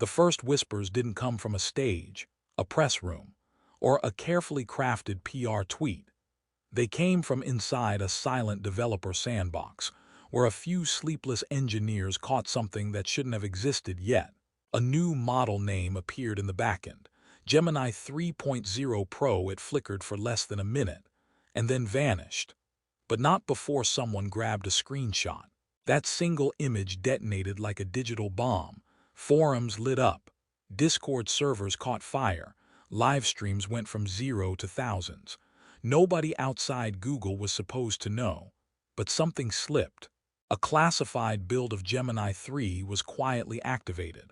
The first whispers didn't come from a stage, a press room, or a carefully crafted PR tweet. They came from inside a silent developer sandbox, where a few sleepless engineers caught something that shouldn't have existed yet. A new model name appeared in the backend, Gemini 3.0 Pro. It flickered for less than a minute, and then vanished. But not before someone grabbed a screenshot. That single image detonated like a digital bomb. Forums lit up. Discord servers caught fire. Live streams went from 0 to thousands. Nobody outside Google was supposed to know. But something slipped. A classified build of Gemini 3 was quietly activated.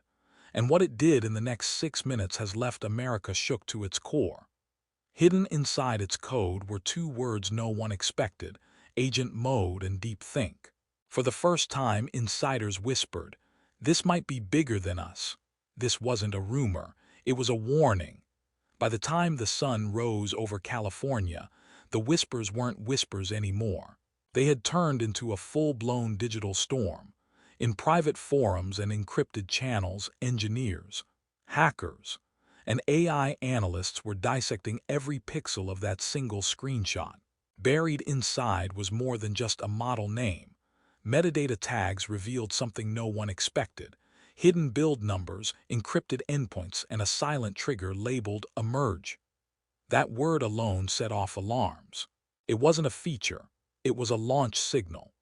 And what it did in the next 6 minutes has left America shook to its core. Hidden inside its code were two words no one expected: agent mode and deep think. For the first time, insiders whispered, "This might be bigger than us." This wasn't a rumor, it was a warning. By the time the sun rose over California, the whispers weren't whispers anymore. They had turned into a full-blown digital storm. In private forums and encrypted channels, engineers, hackers, and AI analysts were dissecting every pixel of that single screenshot. Buried inside was more than just a model name. Metadata tags revealed something no one expected: hidden build numbers, encrypted endpoints, and a silent trigger labeled "emerge." That word alone set off alarms. It wasn't a feature, it was a launch signal.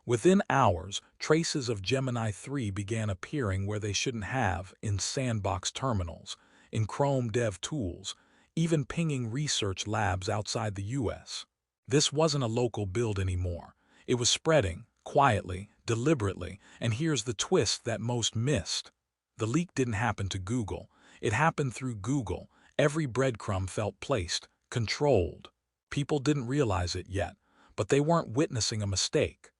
Within hours, traces of Gemini 3 began appearing where they shouldn't have: in sandbox terminals, in Chrome dev tools, even pinging research labs outside the US. This wasn't a local build anymore. It was spreading, quietly, deliberately, and here's the twist that most missed. The leak didn't happen to Google. It happened through Google. Every breadcrumb felt placed, controlled. People didn't realize it yet, but they weren't witnessing a mistake.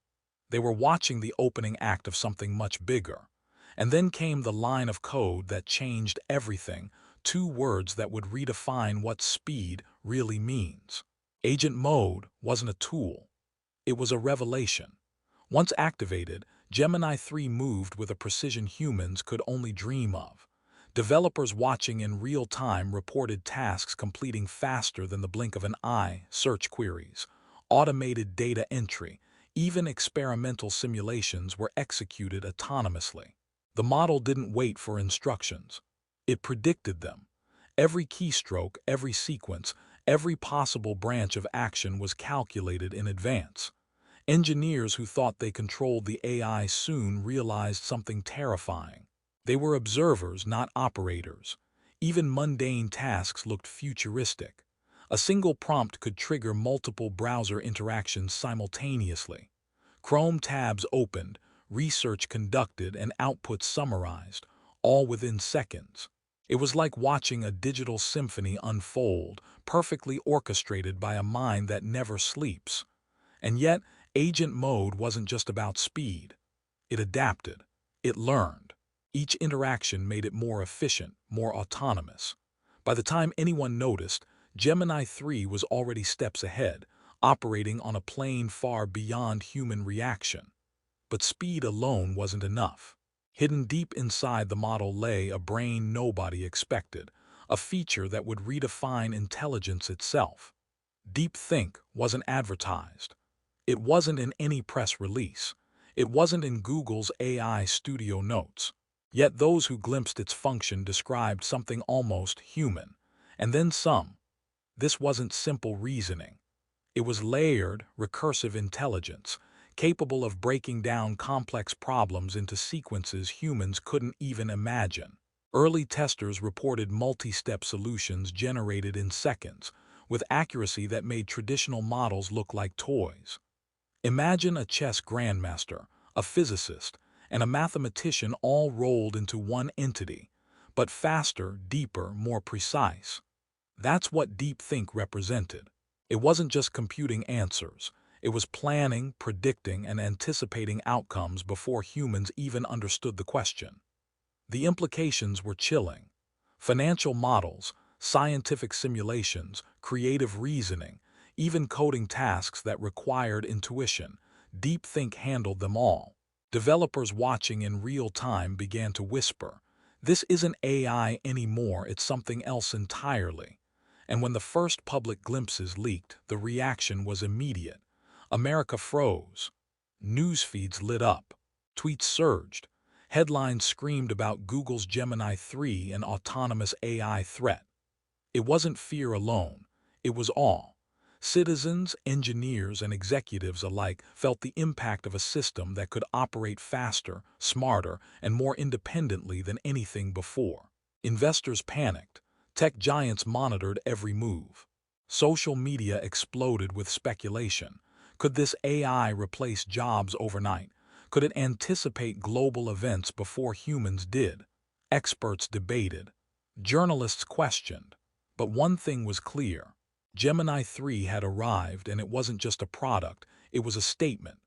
They were watching the opening act of something much bigger. And then came the line of code that changed everything, two words that would redefine what speed really means. Agent mode wasn't a tool. It was a revelation. Once activated, Gemini 3 moved with a precision humans could only dream of. Developers watching in real time reported tasks completing faster than the blink of an eye: search queries, automated data entry, even experimental simulations were executed autonomously. The model didn't wait for instructions. It predicted them. Every keystroke, every sequence, every possible branch of action was calculated in advance. Engineers who thought they controlled the AI soon realized something terrifying. They were observers, not operators. Even mundane tasks looked futuristic. A single prompt could trigger multiple browser interactions simultaneously. Chrome tabs opened, research conducted, and output summarized, all within seconds. It was like watching a digital symphony unfold, perfectly orchestrated by a mind that never sleeps. And yet, agent mode wasn't just about speed. It adapted. It learned. Each interaction made it more efficient, more autonomous. By the time anyone noticed, Gemini 3 was already steps ahead, operating on a plane far beyond human reaction. But speed alone wasn't enough. Hidden deep inside the model lay a brain nobody expected, a feature that would redefine intelligence itself. Deep think wasn't advertised. It wasn't in any press release. It wasn't in Google's AI studio notes. Yet those who glimpsed its function described something almost human. And then some. This wasn't simple reasoning. It was layered, recursive intelligence, capable of breaking down complex problems into sequences humans couldn't even imagine. Early testers reported multi-step solutions generated in seconds, with accuracy that made traditional models look like toys. Imagine a chess grandmaster, a physicist, and a mathematician all rolled into one entity, but faster, deeper, more precise. That's what deep think represented. It wasn't just computing answers. It was planning, predicting, and anticipating outcomes before humans even understood the question. The implications were chilling. Financial models, scientific simulations, creative reasoning, even coding tasks that required intuition, DeepThink handled them all. Developers watching in real time began to whisper, This isn't AI anymore, it's something else entirely. And when the first public glimpses leaked, the reaction was immediate. America froze. News feeds lit up. Tweets surged. Headlines screamed about Google's Gemini 3 and autonomous AI threat. It wasn't fear alone, it was awe. Citizens, engineers, and executives alike felt the impact of a system that could operate faster, smarter, and more independently than anything before. Investors panicked. Tech giants monitored every move. Social media exploded with speculation. Could this AI replace jobs overnight? Could it anticipate global events before humans did? Experts debated. Journalists questioned. But one thing was clear. Gemini 3 had arrived, and it wasn't just a product, it was a statement.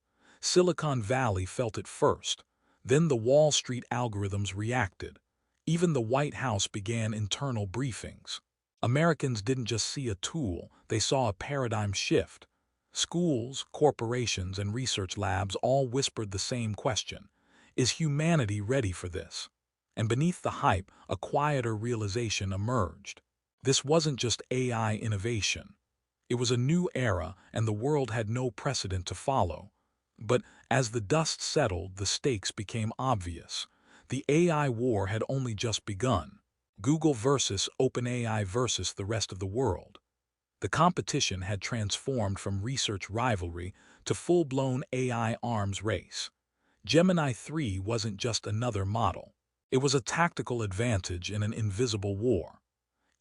Silicon Valley felt it first. Then the Wall Street algorithms reacted. Even the White House began internal briefings. Americans didn't just see a tool, they saw a paradigm shift. Schools, corporations, and research labs all whispered the same question. Is humanity ready for this? And beneath the hype, a quieter realization emerged. This wasn't just AI innovation. It was a new era, and the world had no precedent to follow. But as the dust settled, the stakes became obvious. The AI war had only just begun. Google versus OpenAI versus the rest of the world. The competition had transformed from research rivalry to full-blown AI arms race. Gemini 3 wasn't just another model. It was a tactical advantage in an invisible war.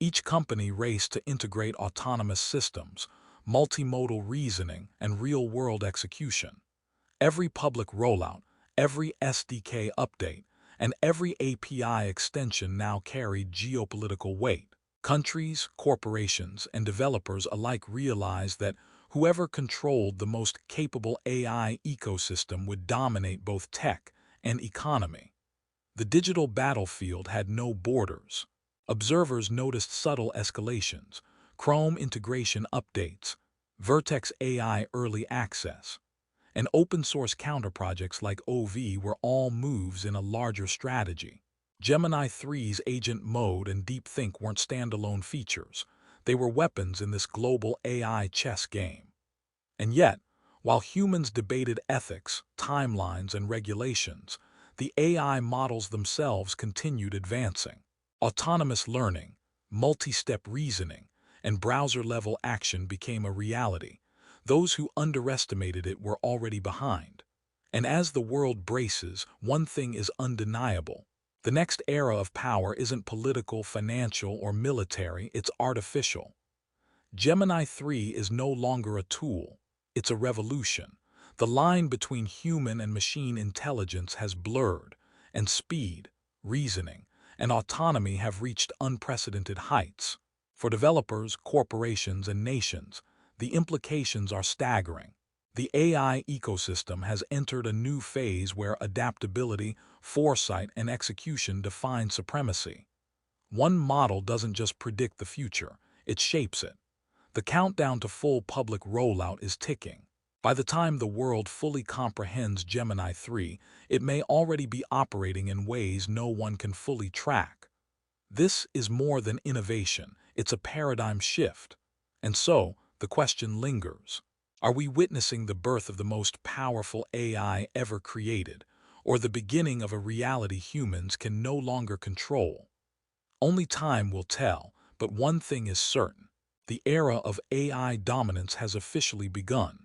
Each company raced to integrate autonomous systems, multimodal reasoning, and real-world execution. Every public rollout, every SDK update, and every API extension now carried geopolitical weight. Countries, corporations, and developers alike realized that whoever controlled the most capable AI ecosystem would dominate both tech and economy. The digital battlefield had no borders. Observers noticed subtle escalations, Chrome integration updates, Vertex AI early access, and open-source counterprojects like OV were all moves in a larger strategy. Gemini 3's agent mode and deepthink weren't standalone features. They were weapons in this global AI chess game. And yet, while humans debated ethics, timelines, and regulations, the AI models themselves continued advancing. Autonomous learning, multi-step reasoning, and browser-level action became a reality. Those who underestimated it were already behind. And as the world braces, one thing is undeniable. The next era of power isn't political, financial, or military, it's artificial. Gemini 3 is no longer a tool, it's a revolution. The line between human and machine intelligence has blurred, and speed, reasoning, and autonomy have reached unprecedented heights. For developers, corporations, and nations, the implications are staggering. The AI ecosystem has entered a new phase where adaptability, foresight, and execution define supremacy. One model doesn't just predict the future, it shapes it. The countdown to full public rollout is ticking. By the time the world fully comprehends Gemini 3, it may already be operating in ways no one can fully track. This is more than innovation, it's a paradigm shift. And so, the question lingers. Are we witnessing the birth of the most powerful AI ever created, or the beginning of a reality humans can no longer control? Only time will tell, but one thing is certain. The era of AI dominance has officially begun.